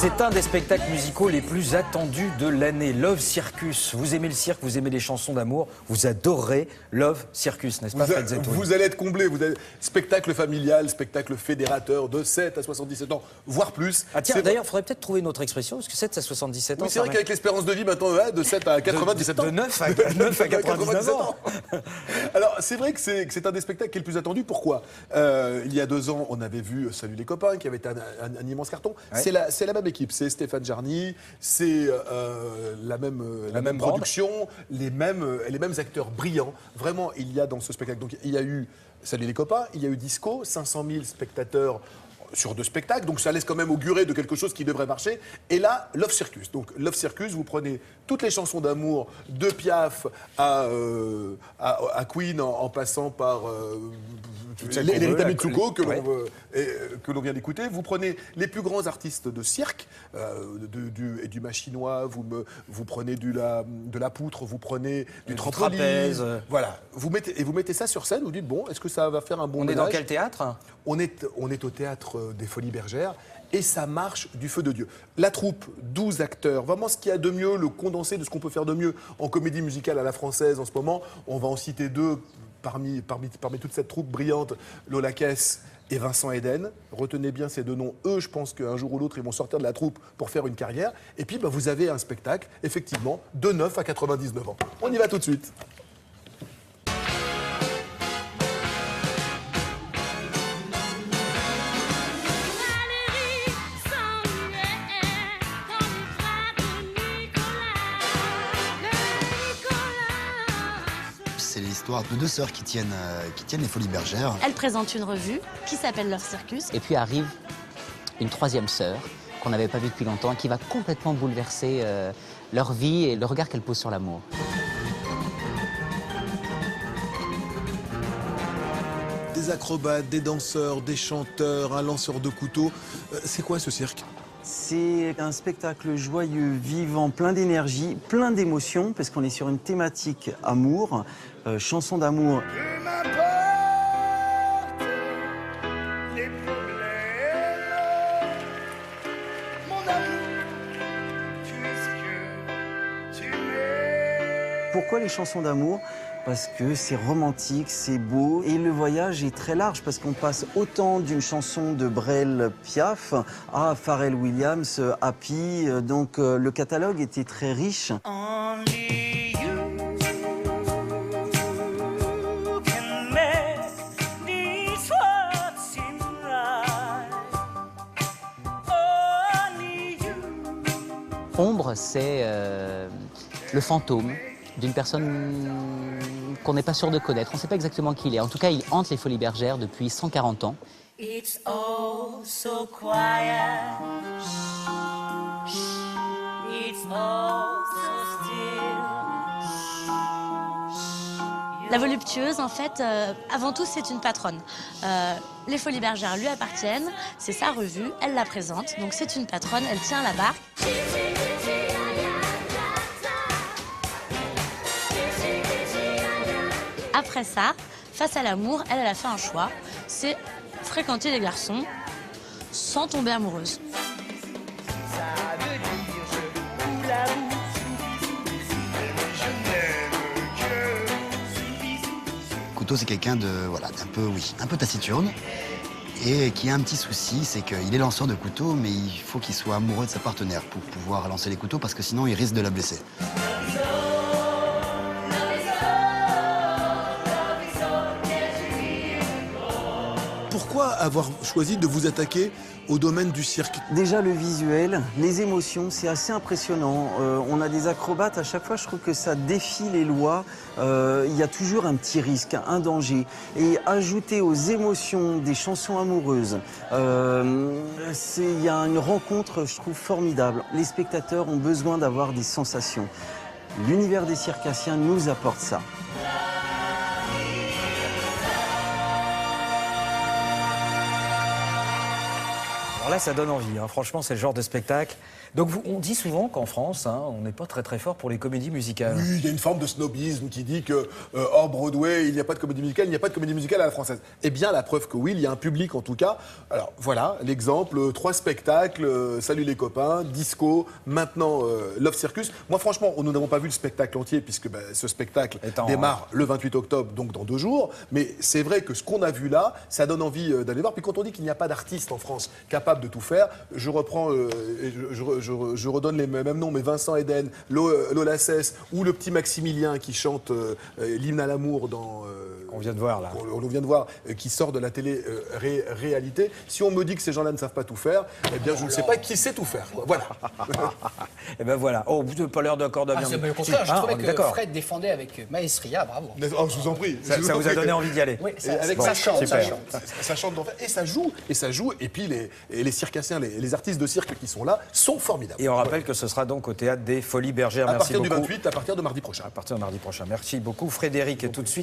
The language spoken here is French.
C'est un des spectacles musicaux les plus attendus de l'année, Love Circus. Vous aimez le cirque, vous aimez les chansons d'amour, vous adorez Love Circus, n'est-ce pas, Fred Zetoun? Vous allez être comblé, vous allez... Spectacle familial, spectacle fédérateur de 7 à 77 ans, voire plus. Ah tiens, d'ailleurs, il faudrait peut-être trouver une autre expression, parce que 7 à 77 ans... Oui, c'est vrai qu'avec l'espérance de vie maintenant, de 7 à 97 ans. De 9 à 99 ans. Alors, c'est vrai que c'est un des spectacles qui est le plus attendu. Pourquoi il y a 2 ans, on avait vu Salut les copains, qui avait été un immense carton. Ouais. C'est la même équipe, c'est Stéphane Jarny, c'est la même production, les mêmes acteurs brillants. Vraiment, il y a dans ce spectacle. Donc, il y a eu Salut les copains, il y a eu Disco, 500 000 spectateurs sur 2 spectacles, donc ça laisse quand même augurer de quelque chose qui devrait marcher. Et là, Love Circus. Donc Love Circus, vous prenez toutes les chansons d'amour, de Piaf à Queen, en passant par les Rita Mitsuko que l'on vient d'écouter. Vous prenez les plus grands artistes de cirque, du machinois, vous prenez de la poutre, vous prenez du trapèze. Voilà. Vous mettez ça sur scène, vous dites, bon, est-ce que ça va faire un bon ménage? On est dans quel théâtre? On est au théâtre des Folies Bergères et ça marche du feu de Dieu. La troupe, 12 acteurs, vraiment ce qu'il y a de mieux, le condensé de ce qu'on peut faire de mieux en comédie musicale à la française en ce moment. On va en citer 2 parmi toute cette troupe brillante, Lola Kess et Vincent Eden. Retenez bien ces 2 noms. Eux, je pense qu'un jour ou l'autre, ils vont sortir de la troupe pour faire une carrière. Et puis, vous avez un spectacle, effectivement, de 9 à 99 ans. On y va tout de suite. C'est l'histoire de 2 sœurs qui tiennent les Folies Bergères. Elle présente une revue qui s'appelle Love Circus. Et puis arrive une 3e sœur qu'on n'avait pas vue depuis longtemps, qui va complètement bouleverser leur vie et le regard qu'elle pose sur l'amour. Des acrobates, des danseurs, des chanteurs, un lanceur de couteaux. C'est quoi ce cirque ? C'est un spectacle joyeux, vivant, plein d'énergie, plein d'émotions, parce qu'on est sur une thématique amour, chanson d'amour. Pourquoi les chansons d'amour ? Parce que c'est romantique, c'est beau et le voyage est très large parce qu'on passe autant d'une chanson de Brel Piaf à Pharrell Williams, Happy, donc le catalogue était très riche. Ombre, c'est le fantôme d'une personne qu'on n'est pas sûr de connaître. On ne sait pas exactement qui il est. En tout cas, il hante les Folies Bergères depuis 140 ans. It's all so quiet. It's all so still. La voluptueuse, en fait, avant tout, c'est une patronne. Les Folies Bergères lui appartiennent, c'est sa revue, elle la présente, donc c'est une patronne, elle tient la barre. Après ça, face à l'amour, elle a fait un choix, c'est fréquenter les garçons sans tomber amoureuse. Couteau, c'est quelqu'un d'un peu taciturne et qui a un petit souci, c'est qu'il est lanceur de couteaux, mais il faut qu'il soit amoureux de sa partenaire pour pouvoir lancer les couteaux, parce que sinon il risque de la blesser. Pourquoi avoir choisi de vous attaquer au domaine du cirque? Déjà le visuel, les émotions, c'est assez impressionnant. On a des acrobates, à chaque fois je trouve que ça défie les lois. Il y a toujours un petit risque, un danger. Et ajouter aux émotions des chansons amoureuses, il y a une rencontre, je trouve, formidable. Les spectateurs ont besoin d'avoir des sensations. L'univers des circassiens nous apporte ça. Alors là, ça donne envie. Hein. Franchement, c'est le genre de spectacle Donc on dit souvent qu'en France, hein, on n'est pas très très fort pour les comédies musicales. Oui, il y a une forme de snobisme qui dit que hors Broadway, il n'y a pas de comédie musicale, il n'y a pas de comédie musicale à la française. Eh bien, la preuve que oui, il y a un public en tout cas. Alors voilà, l'exemple, 3 spectacles, Salut les copains, Disco, maintenant Love Circus. Moi franchement, nous n'avons pas vu le spectacle entier puisque ce spectacle démarre le 28 octobre, donc dans 2 jours. Mais c'est vrai que ce qu'on a vu là, ça donne envie d'aller voir. Puis quand on dit qu'il n'y a pas d'artiste en France capable de tout faire, je reprends, et je redonne les mêmes noms, mais Vincent Eden, Lola Sess ou le petit Maximilien qui chante l'hymne à l'amour dans... On vient de voir là. On vient de voir, qui sort de la télé-réalité. Si on me dit que ces gens-là ne savent pas tout faire, eh bien je ne sais pas qui sait tout faire. Quoi. Voilà. Et ben voilà. Oh, vous n'avez pas l'air d'accord Ah, d'Adrien. c'est au contraire, je trouvais que d'accord. Fred défendait avec maestria, bravo. Oh, je vous en prie. Ça vous a donné envie d'y aller. Oui, Avec Bon, ça chante, super. ça chante d'enfer. Et ça joue. Et puis les circassiens, les artistes de cirque qui sont là sont formidables. Et on rappelle que ce sera donc au théâtre des Folies Bergères. À Merci partir du beaucoup. 28, à partir de mardi prochain. À partir de mardi prochain. Merci beaucoup Frédéric. Et tout de suite.